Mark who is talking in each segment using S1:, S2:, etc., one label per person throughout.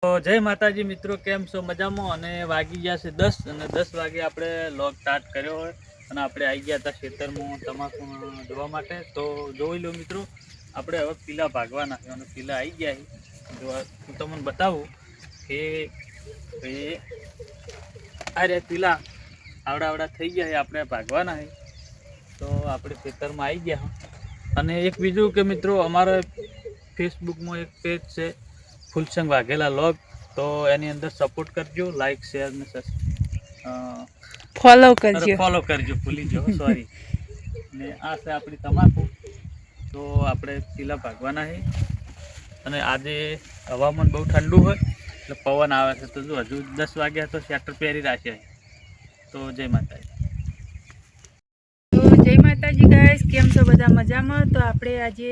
S1: તો જય માતાજી મિત્રો, કેમ છો? મજામાં? અને વાગી ગયા છે 10 અને 10 વાગે આપણે લોગ સ્ટાર્ટ કર્યો હોય અને આપણે આવી ગયા હતા ખેતરમાં તમાકુ જોવા માટે. તો જોઈ લો મિત્રો, આપણે હવે પીલા ભાગવાના છે અને પીલા આવી ગયા છે. જો હું તમને બતાવું કે ભાઈ આ રે પીલા આવડા થઈ ગયા છે, આપણે ભાગવાના છે. તો આપણે ખેતરમાં આવી ગયા. અને એક બીજું કે મિત્રો, અમારે ફેસબુકમાં એક પેજ છે ફૂલસંગ વાઘેલા લોગ, તો એની અંદર સપોર્ટ કરજો, લાઈક શેર ને ફોલો કરજો ભૂલી જાઓ, સોરી. ને આ છે આપણી તમાકુ. તો આપણે પીલા ભાગવાના છે અને આજે હવામાન બહુ ઠંડુ હોય એટલે પવન આવે છે. તો જો હજુ 10 વાગ્યા તો સ્વેટર પહેરી રાખ્યા. તો જય માતાજી.
S2: જય માતાજી ગાઈસ, કેમ છો બધા? મજામાં? તો આપણે આજે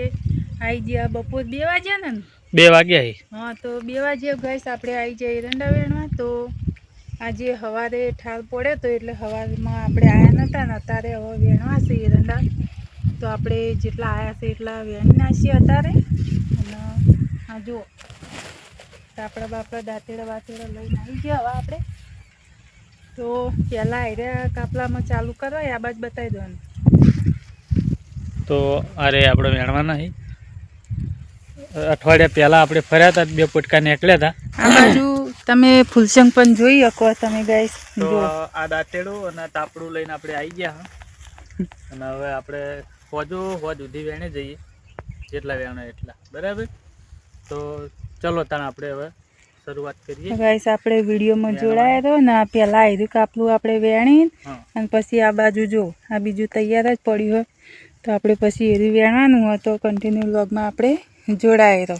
S2: આવી ગયા બપોર 2 વાગ્યા ને
S1: 2 વાગ્યા.
S2: હા, તો 2 વાગ્યા ગાઈસ આપણે આવી જઈએ એરંડા વેણવા. તો આજે સવારે ઠાર પડે તો એટલે સવારમાં આપણે આવ્યા નહોતા ને અત્યારે હવે વેણવા છે એરંડા. તો આપણે જેટલા આવ્યા છે એટલા વેણી નાખીએ અત્યારે. અને આ જુઓ કાપડા બાપડા દાંતેડા વાતેડા લઈને આવી ગયા હવે આપણે. તો પહેલાં આર્યા કાપલામાં ચાલુ કરવા, આ બાજુ બતાવી દો.
S1: તો અરે આપણે વેણવાના છે. અઠવાડિયા પહેલા આપણે ફર્યા હતા, 2 પોટકા નીકળ્યા હતા.
S2: આ બાજુ તમે ફૂલસંગ પણ જોઈ શકો તમે ગાઈસ.
S1: તો આ દાંતેડું અને તાપડું લઈને આપણે આવી ગયા. અને હવે આપણે હોજ સુધી વેણે જઈએ, જેટલા વેણો એટલા બરાબર. તો ચલો તાણ આપણે હવે શરૂઆત કરીએ.
S2: ગાઈસ આપણે વિડીયોમાં જોડાયા તો ને પહેલાં આયરું કાપલું આપણે વેણી અને પછી આ બાજુ જો આ બીજું તૈયાર જ પડ્યું હોય. તો આપણે પછી એરી વેણવાનું હોય તો કન્ટિન્યુ વ્લોગમાં આપણે જોડાયા તો.